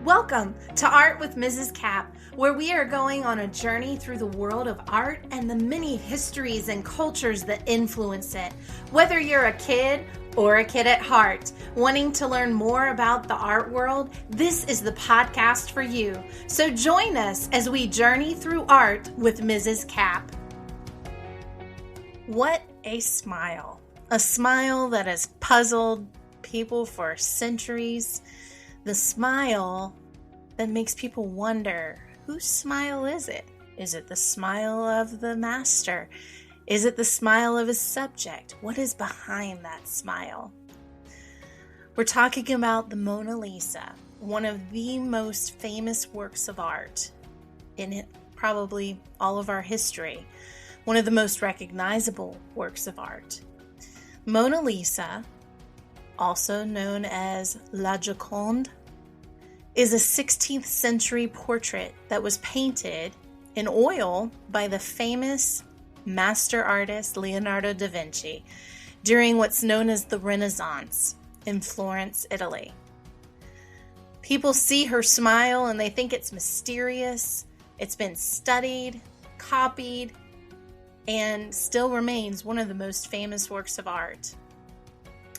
Welcome to Art with Mrs. Cap, where we are going on a journey through the world of art and the many histories and cultures that influence it. Whether you're a kid or a kid at heart, wanting to learn more about the art world, this is the podcast for you. So join us as we journey through art with Mrs. Cap. What a smile. A smile that has puzzled people for centuries. The smile that makes people wonder, whose smile is it? Is it the smile of the master? Is it the smile of his subject? What is behind that smile? We're talking about the Mona Lisa, one of the most famous works of art in probably all of our history, one of the most recognizable works of art. Mona Lisa, also known as La Gioconde, is a 16th century portrait that was painted in oil by the famous master artist Leonardo da Vinci during what's known as the Renaissance in Florence, Italy. People see her smile and they think it's mysterious. It's been studied, copied, and still remains one of the most famous works of art.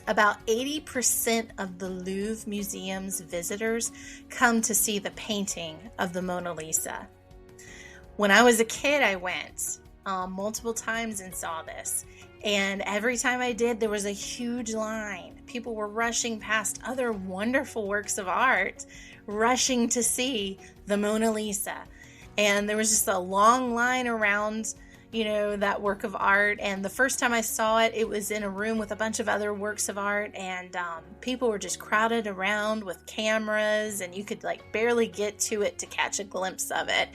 About 80% of the Louvre Museum's visitors come to see the painting of the Mona Lisa. When I was a kid, I went multiple times and saw this. And every time I did, there was a huge line. People were rushing past other wonderful works of art, rushing to see the Mona Lisa. And there was just a long line around that work of art. And the first time I saw it, it was in a room with a bunch of other works of art, and people were just crowded around with cameras, and you could barely get to it to catch a glimpse of it.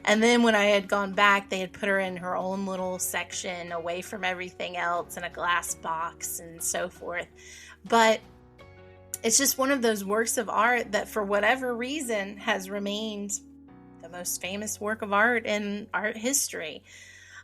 And then when I had gone back, they had put her in her own little section away from everything else in a glass box and so forth. But it's just one of those works of art that for whatever reason has remained the most famous work of art in art history.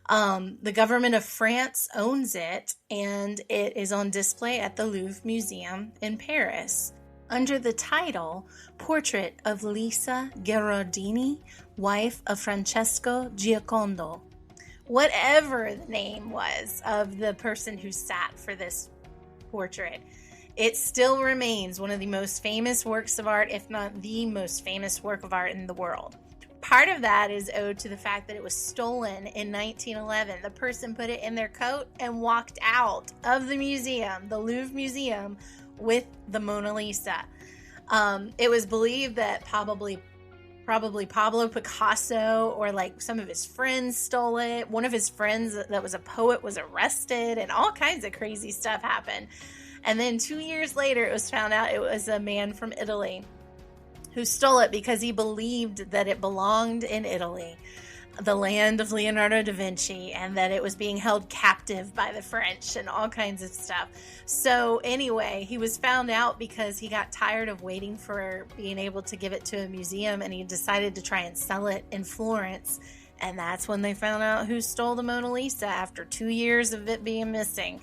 The government of France owns it, and it is on display at the Louvre Museum in Paris under the title Portrait of Lisa Gherardini, wife of Francesco Giocondo. Whatever the name was of the person who sat for this portrait, it still remains one of the most famous works of art, if not the most famous work of art in the world. Part of that is owed to the fact that it was stolen in 1911. The person put it in their coat and walked out of the museum, the Louvre Museum, with the Mona Lisa. It was believed that probably Pablo Picasso or some of his friends stole it. One of his friends that was a poet was arrested, and all kinds of crazy stuff happened. And then 2 years later, it was found out it was a man from Italy who stole it because he believed that it belonged in Italy, the land of Leonardo da Vinci, and that it was being held captive by the French and all kinds of stuff. So anyway, he was found out because he got tired of waiting for being able to give it to a museum, and he decided to try and sell it in Florence. And that's when they found out who stole the Mona Lisa after 2 years of it being missing.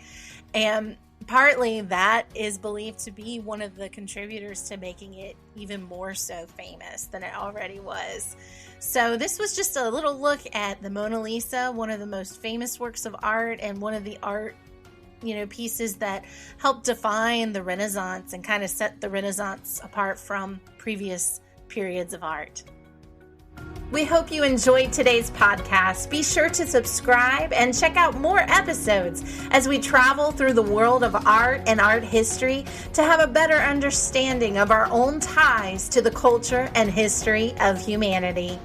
And partly that is believed to be one of the contributors to making it even more so famous than it already was. So this was just a little look at the Mona Lisa, one of the most famous works of art and one of the art, pieces that helped define the Renaissance and kind of set the Renaissance apart from previous periods of art. We hope you enjoyed today's podcast. Be sure to subscribe and check out more episodes as we travel through the world of art and art history to have a better understanding of our own ties to the culture and history of humanity.